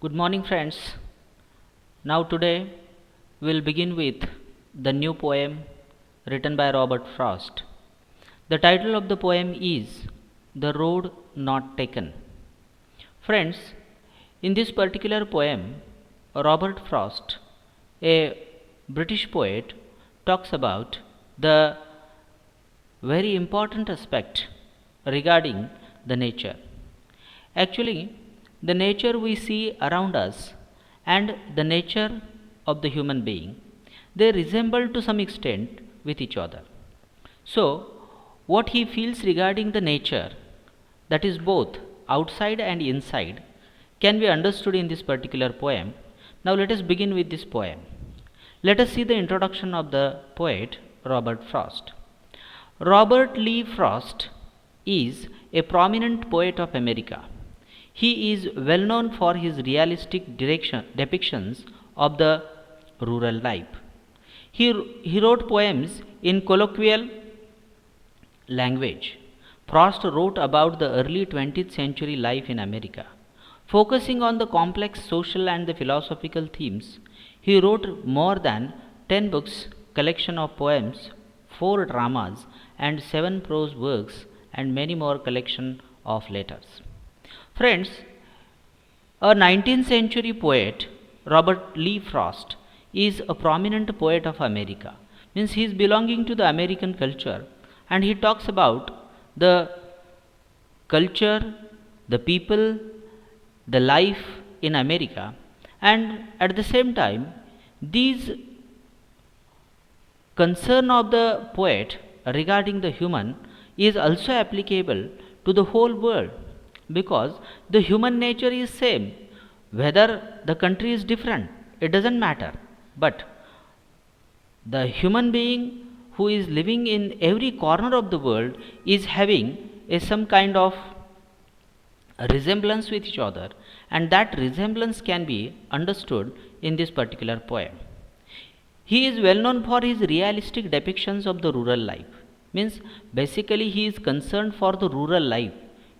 Good morning, friends. Now, today we'll begin with the new poem written by Robert Frost. The title of the poem is The Road Not Taken. Friends, in this particular poem, Robert Frost, a British poet, talks about the very important aspect regarding the nature. Actually, the nature we see around us and the nature of the human being, they resemble to some extent with each other. So, what he feels regarding the nature, that is both outside and inside, can be understood in this particular poem. Now, let us begin with this poem. Let us see the introduction of the poet Robert Frost. Robert Lee Frost is a prominent poet of America. He is well known for his realistic depictions of the rural life. He wrote poems in colloquial language. Frost wrote about the early 20th century life in America. Focusing on the complex social and the philosophical themes, he wrote more than 10 books, collection of poems, 4 dramas, and 7 prose works, and many more collection of letters. Friends, a 19th century poet, Robert Lee Frost, is a prominent poet of America. Means he is belonging to the American culture, and he talks about the culture, the people, the life in America, and at the same time, these concern of the poet regarding the human is also applicable to the whole world, because the human nature is same. Whether the country is different, it doesn't matter, but the human being who is living in every corner of the world is having some kind of resemblance with each other, and that resemblance can be understood in this particular poem. He is well known for his realistic depictions of the rural life. Means basically he is concerned for the rural life.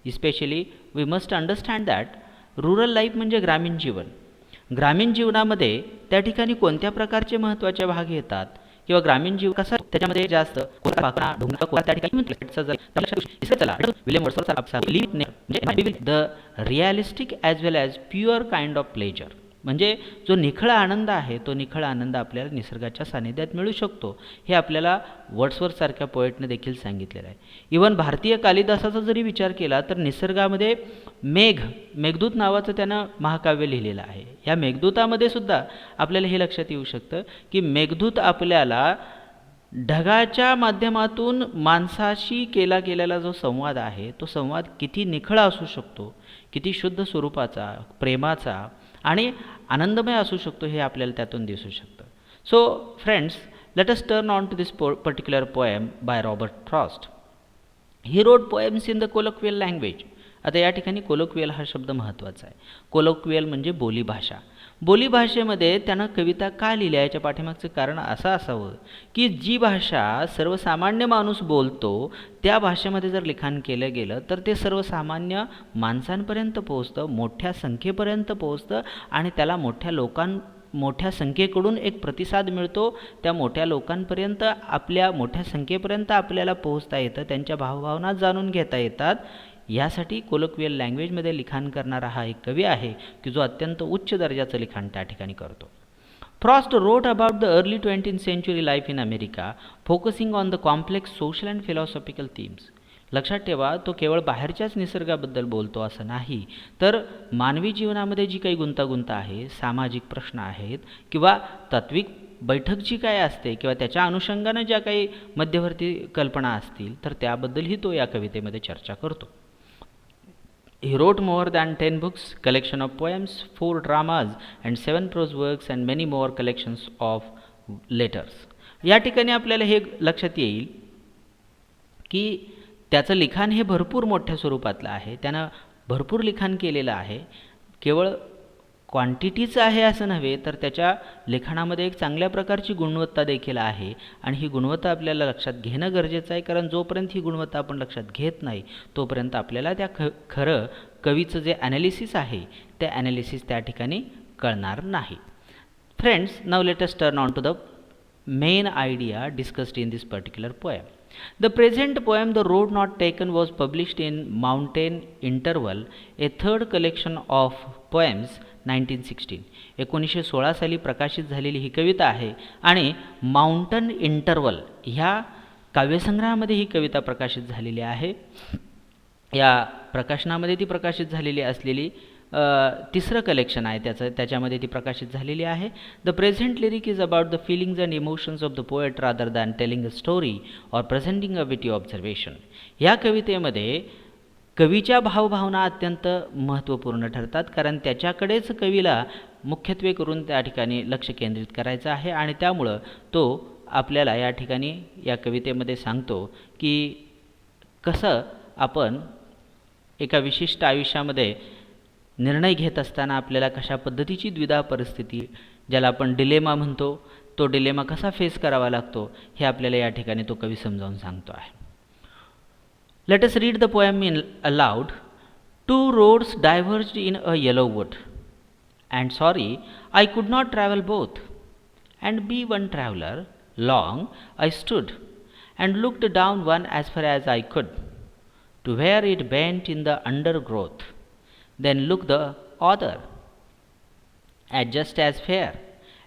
Especially we must understand that rural life म्हणजे ग्रामीण जीवन. ग्रामीण जीवनामध्ये त्या ठिकाणी कोणत्या प्रकारचे महत्त्वाचे भाग येतात किंवा ग्रामीण जीवन कसा त्याच्यामध्ये जास्त पाकळा ढोंगरा कोणा त्या ठिकाणी म्हणजे the realistic as well as pure kind of pleasure. म्हणजे जो निखळा आनंद आहे तो निखळा आनंद आपल्याला निसर्गाच्या सानिध्यात मिळू शकतो, हे आपल्याला वर्ड्सवर्थ सारख्या पोएटने देखील सांगितलेलं आहे. इवन भारतीय कालिदासाचा जरी विचार केला तर निसर्गामध्ये मेघदूत नावाचं त्यानं महाकाव्य लिहिलेलं आहे. या मेघदूतामध्ये सुद्धा आपल्याला हे लक्षात येऊ शकतं की मेघदूत आपल्याला ढगाच्या माध्यमातून माणसाशी गेलेला जो संवाद आहे तो संवाद किती निखळा असू शकतो, किती शुद्ध स्वरूपाचा, प्रेमाचा आणि आनंदमय असू शकतो, हे आपल्याला त्यातून दिसू शकतं. So friends, let us turn on to this particular poem by Robert Frost. He wrote poems in the colloquial language. आता या ठिकाणी कोलोक्वियल हा शब्द महत्त्वाचा आहे. कोलोक्वियल म्हणजे बोलीभाषा. बोलीभाषेमध्ये त्यानं कविता का लिहिल्या याच्या पाठीमागचं कारण असं असावं की जी भाषा सर्वसामान्य माणूस बोलतो त्या भाषेमध्ये जर लिखाण केलं गेलं तर ते सर्वसामान्य माणसांपर्यंत पोहोचतं, मोठ्या संख्येपर्यंत पोहोचतं आणि त्याला मोठ्या संख्येकडून एक प्रतिसाद मिळतो. त्या मोठ्या लोकांपर्यंत मोठ्या संख्येपर्यंत आपल्याला पोहोचता येतं, त्यांच्या भावभावना जाणून घेता येतात. यासाठी कोलोक्वियल लँग्वेजमध्ये लिखाण करणारा हा एक कवी आहे की जो अत्यंत उच्च दर्जाचं लिखाण त्या ठिकाणी करतो. Frost wrote about the early 20th century life in America, focusing on the complex social and philosophical themes. लक्षात ठेवा, तो केवळ बाहेरच्याच निसर्गाबद्दल बोलतो असं नाही, तर मानवी जीवनामध्ये जी काही गुंतागुंत आहे, सामाजिक प्रश्न आहेत किंवा तात्विक बैठक जी काय असते किंवा त्याच्या अनुषंगानं ज्या काही मध्यवर्ती कल्पना असतील तर त्याबद्दलही तो या कवितेमध्ये चर्चा करतो. He wrote more than 10 books, collection of poems, 4 dramas and 7 prose works and many more collections of letters. या ठिकाणी आपल्याला हे लक्षात येईल की त्याचं लिखाण हे भरपूर मोठ्या स्वरूपातलं आहे. त्यानं भरपूर लिखाण केलेलं आहे. केवळ क्वांटिटीचं आहे असं नव्हे, तर त्याच्या लेखनामध्ये एक चांगल्या प्रकारची गुणवत्ता देखील आहे आणि ही गुणवत्ता आपल्याला लक्षात घेणं गरजेचं आहे. कारण जोपर्यंत ही गुणवत्ता आपण लक्षात घेत नाही तोपर्यंत आपल्याला त्या खरं कवीचं जे ॲनालिसिस आहे ते ॲनालिसिस त्या ठिकाणी कळणार नाही. Friends, now let us turn on to the main idea discussed in this particular poem. The present poem, The Road Not Taken, was published in Mountain Interval, a third collection of poems, 1916. 1916 साली प्रकाशित झालेली ही कविता आहे आणि mountain interval ह्या काव्यसंग्रहामध्ये ही कविता प्रकाशित झालेली आहे. या प्रकाशनामध्ये ती प्रकाशित झालेली असलेली तिसरं कलेक्शन आहे त्याच्यामध्ये ती प्रकाशित झालेली आहे. The present lyric is about the feelings and emotions of the poet rather than telling a story or presenting a witty observation. या कवितेमध्ये कवीच्या भावभावना अत्यंत महत्त्वपूर्ण ठरतात, कारण त्याच्याकडेच कवीला मुख्यत्वे करून त्या ठिकाणी लक्ष केंद्रित करायचं आहे आणि त्यामुळं तो आपल्याला या ठिकाणी या कवितेमध्ये सांगतो की कसं आपण एका विशिष्ट आयुष्यामध्ये निर्णय घेत असताना आपल्याला कशा पद्धतीची द्विधा परिस्थिती, ज्याला आपण डिलेमा म्हणतो, तो डिलेमा कसा फेस करावा लागतो हे आपल्याला या ठिकाणी तो कवी समजावून सांगतो आहे. Let us read the poem in aloud. Two roads diverged in a yellow wood and sorry I could not travel both and be one traveller long I stood and looked down one as far as I could to where it bent in the undergrowth. Then look the other, at just as fair,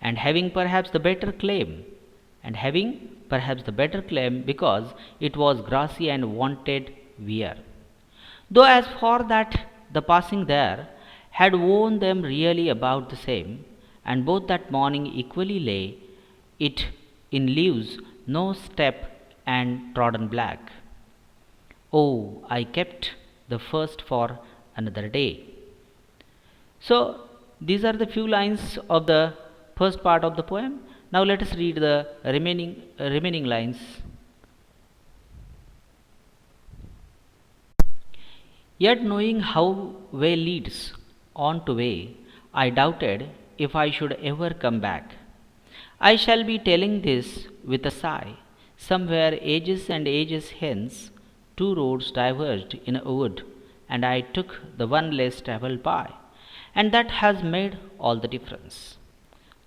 and having perhaps the better claim, because it was grassy and wanted wear. Though as for that the passing there had worn them really about the same, and both that morning equally lay it in leaves, no step and trodden black. Oh, I kept the first for another day. So these are the few lines of the first part of the poem. Now let us read the remaining lines. Yet knowing how way leads on to way, I doubted if I should ever come back. I shall be telling this with a sigh. Somewhere ages and ages hence, two roads diverged in a wood, and I took the one less travelled by, and that has made all the difference.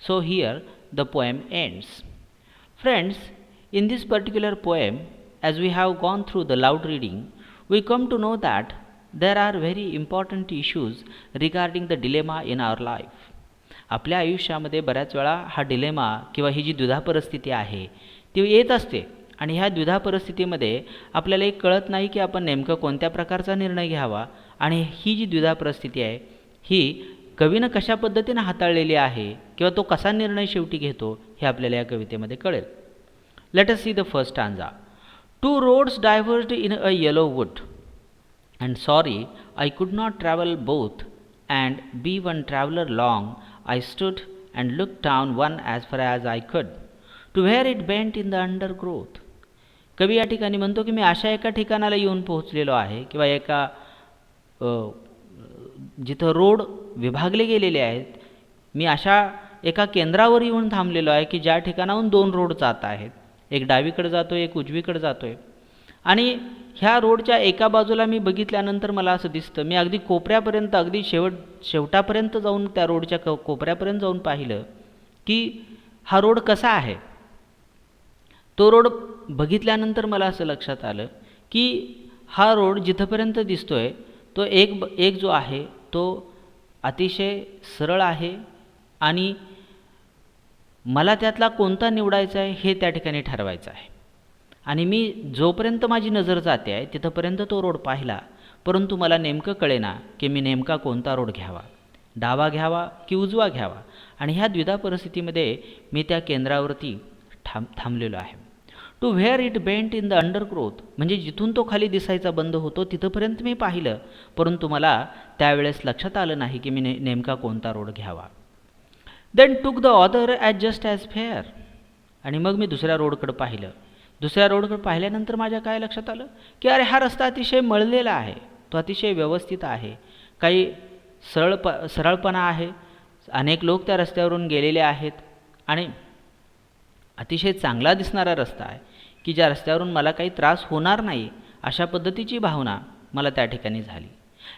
So here the poem ends. Friends, in this particular poem, as we have gone through the loud reading, we come to know that there are very important issues regarding the dilemma in our life. आपल्या आयुष्यामध्ये बऱ्याच वेळा हा dilemma किंवा ही जी द्विधा परिस्थिती आहे ती येत असते आणि ह्या द्विधा परिस्थितीमध्ये आपल्याला एक कळत नाही की आपण नेमकं कोणत्या प्रकारचा निर्णय घ्यावा. आणि ही जी द्विधा परिस्थिती आहे ही कवीनं कशा पद्धतीनं हाताळलेली आहे किंवा तो कसा निर्णय शेवटी घेतो हे आपल्याला या कवितेमध्ये कळेल. Let us see the first stanza. Two roads diverged in a yellow wood and sorry I could not travel both and be one traveller long I stood and look down one as far as I could to where it bent in the undergrowth. कवी या ठिकाणी म्हणतो की मी अशा एका ठिकाणाला येऊन पोहोचलेलो आहे किंवा एका जिथं रोड विभागले गेलेले आहेत, मी अशा एका केंद्रावर येऊन थांबलेलो आहे की ज्या ठिकाणाहून दोन रोड जात आहेत. एक डावीकडे जातो आहे, एक उजवीकडे जातो आहे. आणि ह्या रोडच्या एका बाजूला मी बघितल्यानंतर मला असं दिसतं, मी अगदी कोपऱ्यापर्यंत, अगदी शेवटापर्यंत जाऊन त्या रोडच्या कोपऱ्यापर्यंत जाऊन पाहिलं की हा रोड कसा आहे. तो रोड बघितल्यानंतर मला असं लक्षात आलं की हा रोड जिथंपर्यंत दिसतो आहे तो एक जो आहे तो अतिशय सरळ आहे आणि मला त्यातला कोणता निवडायचा आहे हे त्या ठिकाणी ठरवायचं आहे. आणि मी जोपर्यंत माझी नजर जाते आहे तिथंपर्यंत तो रोड पाहिला, परंतु मला नेमकं कळेना की मी नेमका कोणता रोड घ्यावा, डावा घ्यावा की उजवा घ्यावा. आणि ह्या द्विधा परिस्थितीमध्ये मी त्या केंद्रावरती थांबलेलो आहे. To where it bent in the undergrowth, म्हणजे जिथून तो खाली दिसायचा बंद होतो तिथंपर्यंत मी पाहिलं, परंतु मला त्यावेळेस लक्षात आलं नाही की मी नेमका कोणता रोड घ्यावा. Then took the other as just as fair, आणि मग मी दुसऱ्या रोडकडं पाहिलं. दुसऱ्या रोडकडं पाहिल्यानंतर माझ्या काय लक्षात आलं की अरे हा रस्ता अतिशय मळलेला आहे, तो अतिशय व्यवस्थित आहे, काही सरळपणा आहे, अनेक लोक त्या रस्त्यावरून गेलेले आहेत आणि अतिशय चांगला दिसणारा रस्ता आहे की ज्या रस्त्यावरून मला काही त्रास होणार नाही अशा पद्धतीची भावना मला त्या ठिकाणी झाली.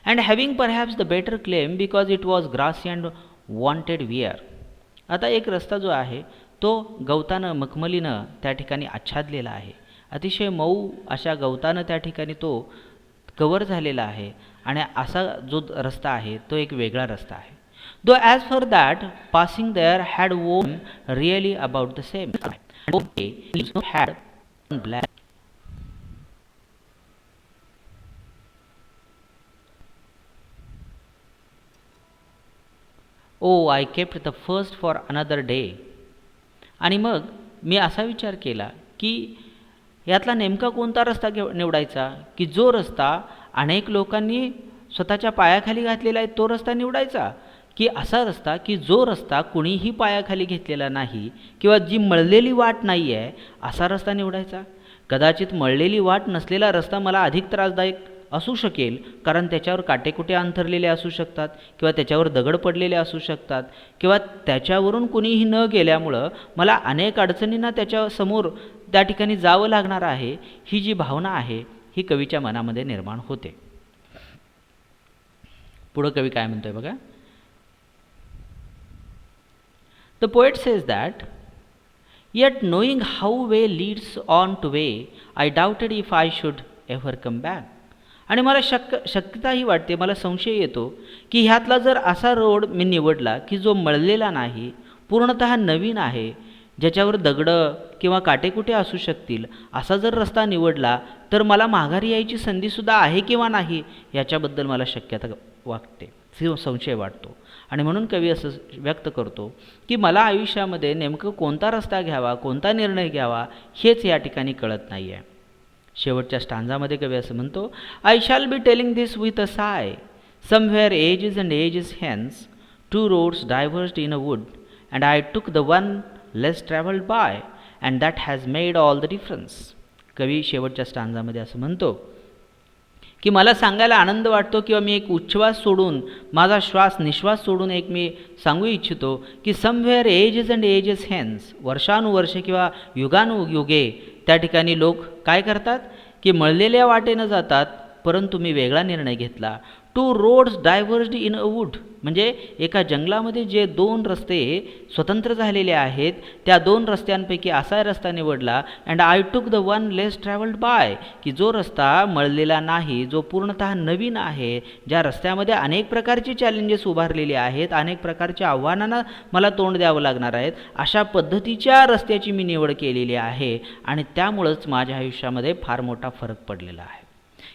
and having perhaps the better claim because it was grassy and wanted wear. आता एक रस्ता जो आहे तो गवतानं मखमलीनं त्या ठिकाणी आच्छादलेला आहे. अतिशय मऊ अशा गवतानं त्या ठिकाणी तो कवर झालेला आहे आणि असा जो रस्ता आहे तो एक वेगळा रस्ता आहे. Though as for that passing there had worn really about the same had black. Oh I kept the first for another day. आणि मग मी असा विचार केला की यातला नेमका कोणता रस्ता निवडायचा, की जो रस्ता अनेक लोकांनी स्वतःच्या पायाखाली घातलेला आहे तो रस्ता निवडायचा, की असा रस्ता की जो रस्ता कुणीही पायाखाली घेतलेला नाही किंवा जी मळलेली वाट नाही आहे असा रस्ता निवडायचा. कदाचित मळलेली वाट नसलेला रस्ता मला अधिक त्रासदायक असू शकेल, कारण त्याच्यावर काटेकुटे अंथरलेले असू शकतात किंवा त्याच्यावर दगड पडलेले असू शकतात किंवा त्याच्यावरून कुणीही न गेल्यामुळं मला अनेक अडचणींना त्याच्यासमोर त्या ठिकाणी जावं लागणार आहे. ही जी भावना आहे ही कवीच्या मनामध्ये निर्माण होते. पुढं कवी काय म्हणतोय बघा. The poet says that yet knowing how way leads on to way I doubted if I should ever come back. आणि मला शक्यताही वाटते, मला संशय येतो की ह्यातला जर असा रोड मी निवडला की जो मळलेला नाही, पूर्णतः नवीन आहे, ज्याच्यावर दगडं किंवा काटेकुटे असू शकतील, असा जर रस्ता निवडला तर मला माघारी यायची संधीसुद्धा आहे किंवा नाही याच्याबद्दल मला शक्यता वाटते, संशय वाटतो. आणि म्हणून कवी असं व्यक्त करतो की मला आयुष्यामध्ये नेमकं कोणता रस्ता घ्यावा, कोणता निर्णय घ्यावा हेच या ठिकाणी कळत नाही आहे. शेवटच्या स्टांजामध्ये कवी असं म्हणतो, I shall be telling this with a sigh somewhere ages and ages hence two roads diverged in a wood and I took the one less travelled by and that has made all the difference. कवी शेवटच्या स्टांजामध्ये असं म्हणतो की मला सांगायला आनंद वाटतो किंवा मी एक उच्छ्वास सोडून, माझा श्वास निश्वास सोडून एक मी सांगू इच्छितो की somewhere ages and ages hence, वर्षानुवर्षे किंवा युगानुयुगे त्या ठिकाणी लोक काय करतात की मळलेल्या वाटेनं जातात, परंतु मी वेगळा निर्णय घेतला. Two roads diverged in a wood, म्हणजे एका जंगलामध्ये जे दोन रस्ते स्वतंत्र झालेले आहेत त्या दोन रस्त्यांपैकी असा रस्ता निवडला. And I took the one less travelled by, की जो रस्ता मळलेला नाही, जो पूर्णतः नवीन आहे, ज्या रस्त्यामध्ये अनेक प्रकारची चॅलेंजेस उभारलेली आहेत, अनेक प्रकारच्या आव्हानांना मला तोंड द्यावं लागणार आहेत, अशा पद्धतीच्या रस्त्याची मी निवड केलेली आहे आणि त्यामुळंच माझ्या आयुष्यामध्ये फार मोठा फरक पडलेला आहे.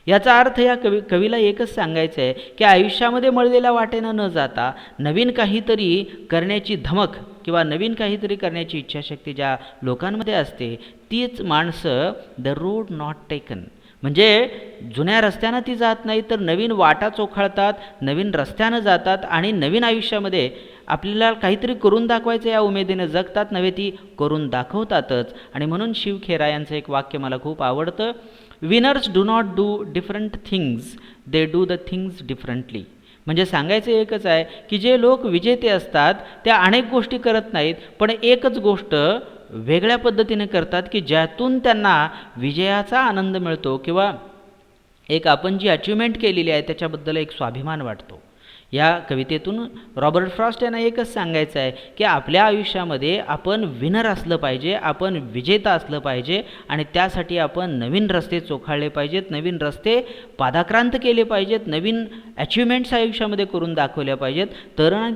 याचा अर्थ या कवीला एकच सांगायचं आहे की आयुष्यामध्ये मळलेल्या वाटेनं न जाता नवीन काहीतरी करण्याची धमक किंवा नवीन काहीतरी करण्याची इच्छाशक्ती ज्या लोकांमध्ये असते तीच माणसं द रोड नॉट टेकन, म्हणजे जुन्या रस्त्यानं ती जात नाही तर नवीन वाटा चोखाळतात, नवीन रस्त्यानं जातात आणि नवीन आयुष्यामध्ये आपल्याला काहीतरी करून दाखवायचं या उमेदीने जगतात, नव्हे ती करून दाखवतातच. आणि म्हणून शिव खेरा यांचं एक वाक्य मला खूप आवडतं, winners do not do different things, they do the things differently. म्हणजे सांगायचं एकच आहे की जे लोक विजेते असतात त्या अनेक गोष्टी करत नाहीत, पण एकच गोष्ट वेगळ्या पद्धतीने करतात की ज्यातून त्यांना विजयाचा आनंद मिळतो किंवा एक आपण जी अचिव्हमेंट केलेली आहे त्याच्याबद्दल एक स्वाभिमान वाटतो. या कवितेतून रॉबर्ट फ्रॉस्ट यांना एकच सांगायचं आहे की आपल्या आयुष्यामध्ये आपण विनर असलं पाहिजे, आपण विजेता असलं पाहिजे आणि त्यासाठी आपण नवीन रस्ते चोखाळले पाहिजेत, नवीन रस्ते पादाक्रांत केले पाहिजेत, नवीन अचिव्हमेंट्स आयुष्यामध्ये करून दाखवल्या पाहिजेत,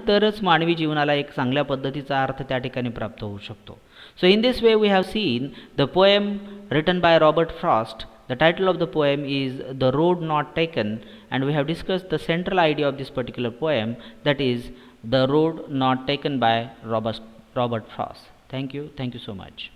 तरच मानवी जीवनाला एक चांगल्या पद्धतीचा अर्थ त्या ठिकाणी प्राप्त होऊ शकतो. So in this way we have seen the poem written by Robert Frost. The title of the poem is The Road Not Taken, and we have discussed the central idea of this particular poem, that is The Road Not Taken by Robert Frost. Thank you so much.